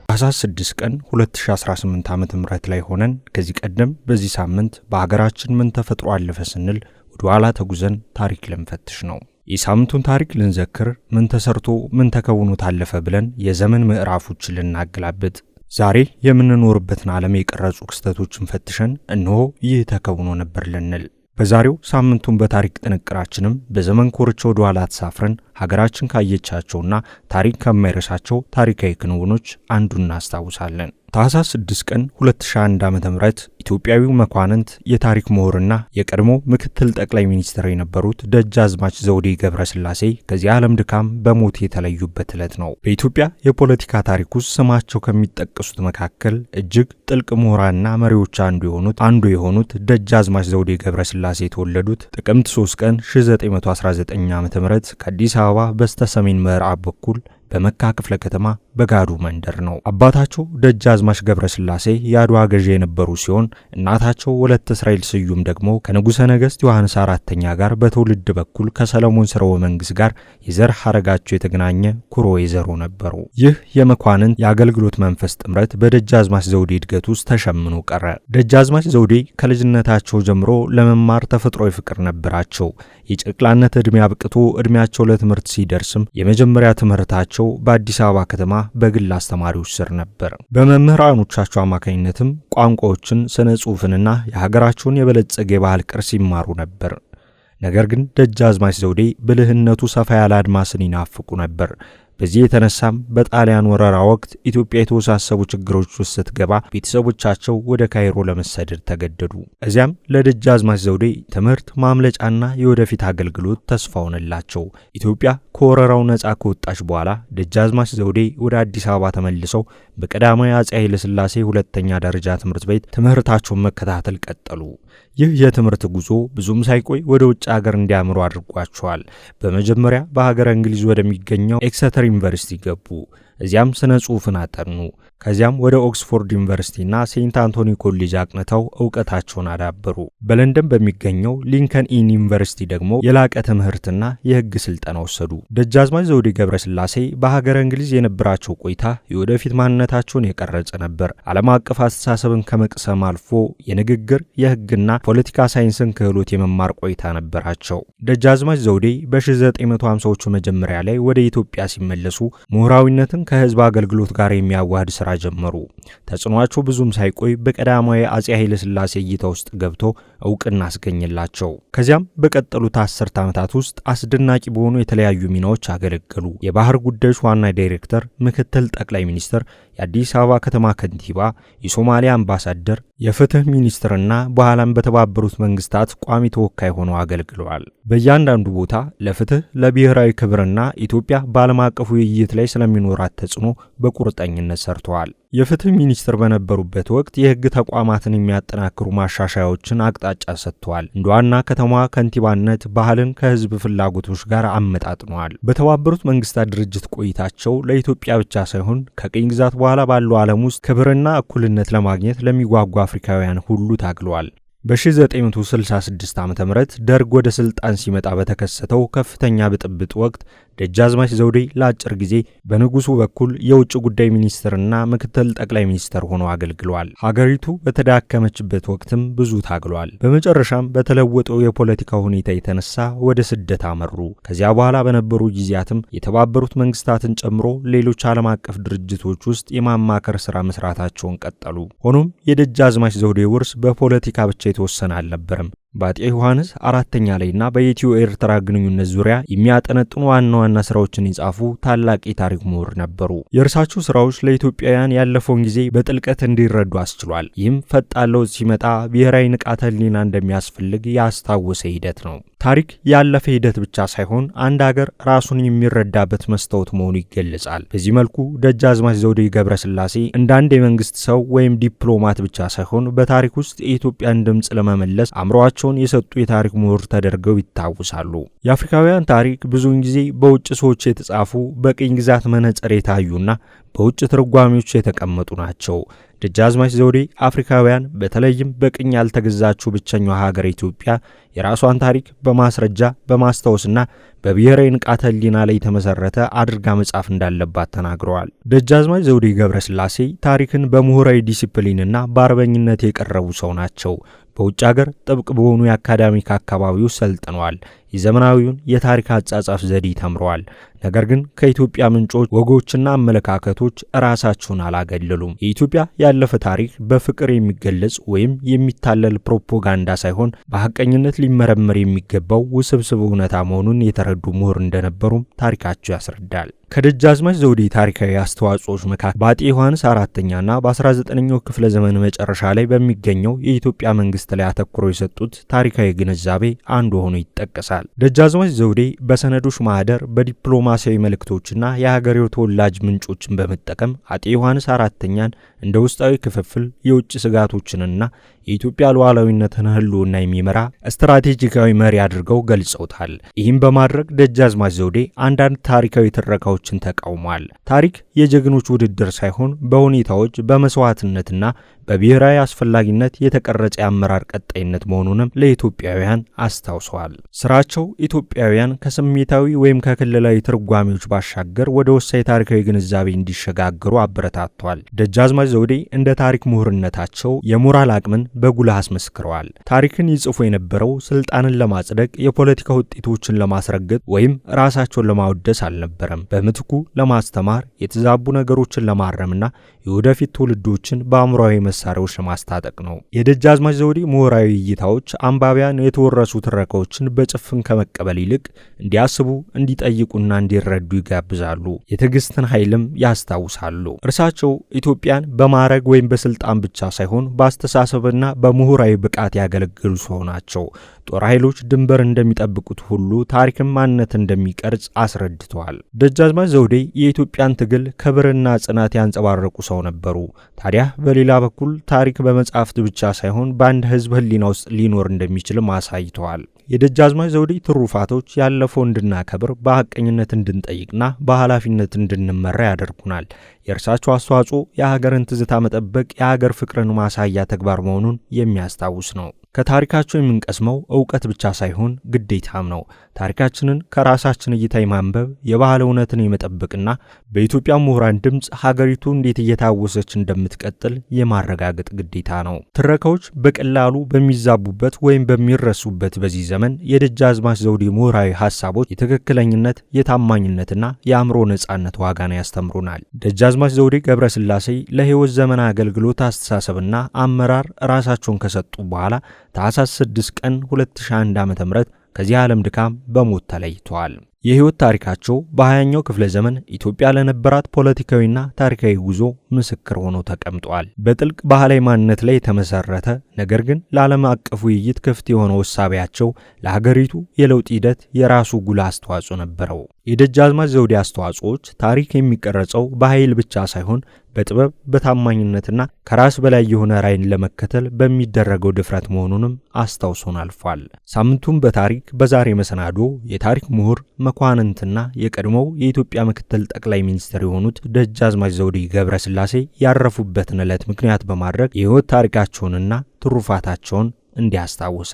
ታኅሳስ 6 ቀን 2018 ዓ.ም ላይ ሆነን ከዚህ ቀደም በዚህ ሳምንት በአገራችን ምን ተፈጥሮ አለፈ ስንል ወደ ኋላ ተጉዘን ታሪክ ልንፈትሽ ነው። የሳምንቱን ታሪክ ልንዘክር፣ ምን ተሰርቶ ምን ተከውኖ ታለፈ ብለን የዘመን ምዕራፎችን ልናገላብጥ ዛሬ የምንኖርበትን ዓለም የቀረጹ ክስተቶችን ፈትሸን እነሆ ይህ ተከውኖ ነበር ልንል በዛሬው ሳምንቱን በታሪክ ጥንቅራችንም በዘመን ኮርቻ ወደ ኋላ ተሳፍረን ሀገራችን ካየቻቸውና ታሪክ ከማይረሳቸው ታሪካዊ ክንውኖች አንዱን እናስታውሳለን። ታኅሳስ 6 ቀን 2001 ዓ.ም ኢትዮጵያዊው መኳንንት የታሪክ ምሁርና የቀድሞ ምክትል ጠቅላይ ሚኒስትር የነበሩት ደጃዝማች ዘውዴ ገብረስላሴ ከዚህ ዓለም ድካም በሞት የተለዩበት ዕለት ነው። በኢትዮጵያ የፖለቲካ ታሪክ ውስጥ ስማቸው ከሚጠቀሱት መካከል እጅግ ጥልቅ ምሁራንና መሪዎች አንዱ የሆኑት ደጃዝማች ዘውዴ ገብረስላሴ የተወለዱት ጥቅምት 3 ቀን 1919 ዓ.ም ከአዲስ አበባ በስተሰሜን ምዕራብ በኩል በመካ ክፍለ ከተማ በጋዱ መንደር ነው። አባታቸው ደጃዝማች ገብረስላሴ የአድዋ ገዢ የነበሩ ሲሆን እናታቸው ወለተ እስራኤል ስዩም ደግሞ ከንጉሠ ነገሥት ዮሐንስ አራተኛ ጋር በትውልድ በኩል ከሰለሞን ሥርወ መንግሥት ጋር የዘር ሐረጋቸው የተገናኘ ኩሮ የዘሩ ነበሩ። ይህ የመኳንንት የአገልግሎት መንፈስ ጥምረት በደጃዝማች ዘውዴ እድገት ውስጥ ተሸምኖ ቀረ። ደጃዝማች ዘውዴ ከልጅነታቸው ጀምሮ ለመማር ተፈጥሯዊ ፍቅር ነበራቸው። የጨቅላነት ዕድሜ አብቅቶ ዕድሜያቸው ለትምህርት ሲደርስም የመጀመሪያ ትምህርታቸው በአዲስ አበባ ከተማ በግል አስተማሪዎች ስር ነበር። በመምህራኖቻቸው አማካኝነትም ቋንቋዎችን፣ ስነ ጽሑፍንና የሀገራቸውን የበለጸገ የባህል ቅርስ ይማሩ ነበር። ነገር ግን ደጃዝማች ዘውዴ ብልህነቱ ሰፋ ያለ አድማስን ይናፍቁ ነበር። በዚህ የተነሳም በጣሊያን ወረራ ወቅት ኢትዮጵያ የተወሳሰቡ ችግሮች ውስጥ ስትገባ ቤተሰቦቻቸው ወደ ካይሮ ለመሰደድ ተገደዱ። እዚያም ለደጃዝማች ዘውዴ ትምህርት ማምለጫና የወደፊት አገልግሎት ተስፋ ሆነላቸው። ኢትዮጵያ ከወረራው ነጻ ከወጣች በኋላ ደጃዝማች ዘውዴ ወደ አዲስ አበባ ተመልሰው በቀዳማዊ አፄ ኃይለ ሥላሴ ሁለተኛ ደረጃ ትምህርት ቤት ትምህርታቸውን መከታተል ቀጠሉ። ይህ የትምህርት ጉዞ ብዙም ሳይቆይ ወደ ውጭ ሀገር እንዲያምሩ አድርጓቸዋል። በመጀመሪያ በሀገረ እንግሊዝ ወደሚገኘው ኤክሰተር ዩኒቨርሲቲ ገቡ። እዚያም ስነ ጽሑፍን አጠኑ። ከዚያም ወደ ኦክስፎርድ ዩኒቨርሲቲና ሴንት አንቶኒ ኮሌጅ አቅንተው ዕውቀታቸውን አዳበሩ። በለንደን በሚገኘው ሊንከን ኢን ዩኒቨርሲቲ ደግሞ የላቀ ትምህርትና የሕግ ስልጠና ወሰዱ። ደጃዝማች ዘውዴ ገብረስላሴ በሀገረ እንግሊዝ የነበራቸው ቆይታ የወደፊት ማንነታቸውን የቀረጸ ነበር። ዓለም አቀፍ አስተሳሰብን ከመቅሰም አልፎ የንግግር የሕግና ፖለቲካ ሳይንስን ክህሎት የመማር ቆይታ ነበራቸው። ደጃዝማች ዘውዴ በ1950ዎቹ መጀመሪያ ላይ ወደ ኢትዮጵያ ሲመለሱ ምሁራዊነትን ከህዝብ አገልግሎት ጋር የሚያዋህድ ስራ ጀመሩ። ተጽኗቸው ብዙም ሳይቆይ በቀዳማዊ አፄ ኃይለ ሥላሴ እይታ ውስጥ ገብቶ ዕውቅና አስገኘላቸው። ከዚያም በቀጠሉት 10 ዓመታት ውስጥ አስደናቂ በሆኑ የተለያዩ ሚናዎች አገለገሉ። የባህር ጉዳዮች ዋና ዳይሬክተር፣ ምክትል ጠቅላይ ሚኒስትር፣ የአዲስ አበባ ከተማ ከንቲባ፣ የሶማሊያ አምባሳደር፣ የፍትህ ሚኒስትርና በኋላም በተባበሩት መንግስታት ቋሚ ተወካይ ሆነው አገልግለዋል። በእያንዳንዱ ቦታ ለፍትህ፣ ለብሔራዊ ክብርና ኢትዮጵያ በዓለም አቀፉ ውይይት ላይ ስለሚኖራት ተጽዕኖ በቁርጠኝነት ሰርተዋል። የፍትህ ሚኒስትር በነበሩበት ወቅት የህግ ተቋማትን የሚያጠናክሩ ማሻሻያዎችን አቅጣጫ ሰጥተዋል። እንደ ዋና ከተማዋ ከንቲባነት ባህልን ከህዝብ ፍላጎቶች ጋር አመጣጥነዋል። በተባበሩት መንግስታት ድርጅት ቆይታቸው ለኢትዮጵያ ብቻ ሳይሆን ከቅኝ ግዛት በኋላ ባለው ዓለም ውስጥ ክብርና እኩልነት ለማግኘት ለሚጓጉ አፍሪካውያን ሁሉ ታግለዋል። በ1966 ዓ.ም ደርግ ወደ ስልጣን ሲመጣ በተከሰተው ከፍተኛ ብጥብጥ ወቅት ደጃዝማች ዘውዴ ለአጭር ጊዜ በንጉሱ በኩል የውጭ ጉዳይ ሚኒስትርና ምክትል ጠቅላይ ሚኒስትር ሆነው አገልግለዋል። ሀገሪቱ በተዳከመችበት ወቅትም ብዙ ታግለዋል። በመጨረሻም በተለወጠው የፖለቲካ ሁኔታ የተነሳ ወደ ስደት አመሩ። ከዚያ በኋላ በነበሩ ጊዜያትም የተባበሩት መንግስታትን ጨምሮ ሌሎች ዓለም አቀፍ ድርጅቶች ውስጥ የማማከር ሥራ መስራታቸውን ቀጠሉ። ሆኖም የደጃዝማች ዘውዴ ውርስ በፖለቲካ ብቻ የተወሰነ አልነበረም። በአፄ ዮሐንስ አራተኛ ላይና በኢትዮ ኤርትራ ግንኙነት ዙሪያ የሚያጠነጥኑ ዋና ዋና ስራዎችን የጻፉ ታላቅ የታሪክ ምሁር ነበሩ። የእርሳቸው ስራዎች ለኢትዮጵያውያን ያለፈውን ጊዜ በጥልቀት እንዲረዱ አስችሏል። ይህም ፈጣን ለውጥ ሲመጣ ብሔራዊ ንቃተ ህሊና እንደሚያስፈልግ ያስታወሰ ሂደት ነው። ታሪክ ያለፈ ሂደት ብቻ ሳይሆን አንድ ሀገር ራሱን የሚረዳበት መስታወት መሆኑ ይገለጻል። በዚህ መልኩ ደጃዝማች ዘውዴ ገብረስላሴ እንደ አንድ የመንግስት ሰው ወይም ዲፕሎማት ብቻ ሳይሆን በታሪክ ውስጥ የኢትዮጵያን ድምጽ ለመመለስ አምሯቸውን የሰጡ የታሪክ ምሁር ተደርገው ይታወሳሉ። የአፍሪካውያን ታሪክ ብዙውን ጊዜ በውጭ ሰዎች የተጻፉ በቅኝ ግዛት መነጽር የታዩና በውጭ ትርጓሜዎች የተቀመጡ ናቸው። ደጃዝማች ዘውዴ አፍሪካውያን በተለይም በቅኝ ያልተገዛችው ብቸኛዋ ሀገር ኢትዮጵያ የራሷን ታሪክ በማስረጃ በማስታወስና በብሔራዊ ንቃተ ህሊና ላይ የተመሰረተ አድርጋ መጻፍ እንዳለባት ተናግረዋል። ደጃዝማች ዘውዴ ገብረስላሴ ታሪክን በምሁራዊ ዲሲፕሊንና በአርበኝነት የቀረቡ ሰው ናቸው። በውጭ ሀገር ጥብቅ በሆኑ የአካዳሚክ አካባቢዎች ሰልጥነዋል። የዘመናዊውን የታሪክ አጻጻፍ ዘዴ ተምረዋል። ነገር ግን ከኢትዮጵያ ምንጮች ወጎችና አመለካከቶች ራሳቸውን አላገለሉም። የኢትዮጵያ ያለፈ ታሪክ በፍቅር የሚገለጽ ወይም የሚታለል ፕሮፓጋንዳ ሳይሆን በሐቀኝነት ሊመረመር የሚገባው ውስብስብ እውነታ መሆኑን የተረዱ ምሁር እንደነበሩም ታሪካቸው ያስረዳል። ከደጃዝማች ዘውዴ ታሪካዊ አስተዋጽኦች መካከል በአጤ ዮሐንስ አራተኛና በ19ኛው ክፍለ ዘመን መጨረሻ ላይ በሚገኘው የኢትዮጵያ መንግስት ላይ አተኩረው የሰጡት ታሪካዊ ግንዛቤ አንዱ ሆኖ ይጠቀሳል። ደጃዝማች ዘውዴ በሰነዶች ማህደር በዲፕሎማሲያዊ መልእክቶችና የሀገሬው ተወላጅ ምንጮችን በመጠቀም አጤ ዮሐንስ አራተኛን እንደ ውስጣዊ ክፍፍል የውጭ ስጋቶችንና የኢትዮጵያ ሉዓላዊነትን ህልውና የሚመራ ስትራቴጂካዊ መሪ አድርገው ገልጸውታል። ይህም በማድረግ ደጃዝማች ዘውዴ አንዳንድ ታሪካዊ ትረካዎችን ተቃውሟል። ታሪክ የጀግኖች ውድድር ሳይሆን በሁኔታዎች በመስዋዕትነትና በብሔራዊ አስፈላጊነት የተቀረጸ የአመራር ቀጣይነት መሆኑንም ለኢትዮጵያውያን አስታውሰዋል። ስራቸው ኢትዮጵያውያን ከስሜታዊ ወይም ከክልላዊ ትርጓሜዎች ባሻገር ወደ ወሳኝ ታሪካዊ ግንዛቤ እንዲሸጋገሩ አበረታቷል። ደጃዝማች ዘውዴ እንደ ታሪክ ምሁርነታቸው የሞራል አቅምን በጉልህ አስመስክረዋል። ታሪክን ይጽፉ የነበረው ስልጣንን ለማጽደቅ፣ የፖለቲካ ውጤቶችን ለማስረገጥ ወይም ራሳቸውን ለማወደስ አልነበረም። በምትኩ ለማስተማር፣ የተዛቡ ነገሮችን ለማረምና የወደፊት ትውልዶችን በአእምሯዊ መሳሪያዎች ለማስታጠቅ ነው። የደጃዝማች ዘውዴ ምሁራዊ እይታዎች አንባቢያን የተወረሱ ትረካዎችን በጭፍን ከመቀበል ይልቅ እንዲያስቡ፣ እንዲጠይቁና እንዲረዱ ይጋብዛሉ። የትዕግስትን ኃይልም ያስታውሳሉ። እርሳቸው ኢትዮጵያን በማዕረግ ወይም በስልጣን ብቻ ሳይሆን በአስተሳሰብና በምሁራዊ ብቃት ያገለግሉ ሰው ናቸው። ጦር ኃይሎች ድንበር እንደሚጠብቁት ሁሉ ታሪክም ማንነት እንደሚቀርጽ አስረድተዋል። ደጃዝማች ዘውዴ የኢትዮጵያን ትግል ክብርና ጽናት ያንጸባረቁ ሰው ነበሩ። ታዲያ በሌላ በኩል ታሪክ በመጻሕፍት ብቻ ሳይሆን በአንድ ሕዝብ ሕሊና ውስጥ ሊኖር እንደሚችልም አሳይተዋል። የደጃዝማች ዘውዴ ትሩፋቶች ያለፈው እንድናከብር፣ በሐቀኝነት እንድንጠይቅና በኃላፊነት እንድንመራ ያደርጉናል። የእርሳቸው አስተዋጽኦ የሀገርን ትዝታ መጠበቅ፣ የሀገር ፍቅርን ማሳያ ተግባር መሆኑን የሚያስታውስ ነው። ከታሪካቸው የምንቀስመው ዕውቀት ብቻ ሳይሆን ግዴታም ነው። ታሪካችንን ከራሳችን እይታ የማንበብ የባህል እውነትን የመጠበቅና በኢትዮጵያ ምሁራን ድምፅ ሀገሪቱ እንዴት እየታወሰች እንደምትቀጥል የማረጋገጥ ግዴታ ነው። ትረካዎች በቀላሉ በሚዛቡበት ወይም በሚረሱበት በዚህ ዘመን የደጃዝማች ዘውዴ ምሁራዊ ሐሳቦች የትክክለኝነት፣ የታማኝነትና የአእምሮ ነጻነት ዋጋን ያስተምሩናል። ደጃዝማች ዘውዴ ገብረስላሴ ለሕይወት ዘመን አገልግሎት አስተሳሰብና አመራር ራሳቸውን ከሰጡ በኋላ ታኅሳስ 6 ቀን 2001 ዓ.ም ከዚህ ዓለም ድካም በሞት ተለይተዋል። የሕይወት ታሪካቸው በ20ኛው ክፍለ ዘመን ኢትዮጵያ ለነበራት ፖለቲካዊና ታሪካዊ ጉዞ ምስክር ሆኖ ተቀምጧል። በጥልቅ ባህላዊ ማንነት ላይ የተመሰረተ ነገር ግን ለዓለም አቀፍ ውይይት ክፍት የሆነው እሳቤያቸው ለሀገሪቱ የለውጥ ሂደት የራሱ ጉልህ አስተዋጽኦ ነበረው። የደጃዝማች ዘውዴ አስተዋጽኦዎች ታሪክ የሚቀረጸው በኃይል ብቻ ሳይሆን በጥበብ በታማኝነትና ከራስ በላይ የሆነ ራዕይን ለመከተል በሚደረገው ድፍረት መሆኑንም አስታውሶን አልፏል። ሳምንቱን በታሪክ በዛሬ መሰናዶ የታሪክ ምሁር መኳንንትና የቀድሞው የኢትዮጵያ ምክትል ጠቅላይ ሚኒስትር የሆኑት ደጃዝማች ዘውዴ ገብረስላሴ ያረፉበትን ዕለት ምክንያት በማድረግ የሕይወት ታሪካቸውንና ትሩፋታቸውን እንዲያስታውሰ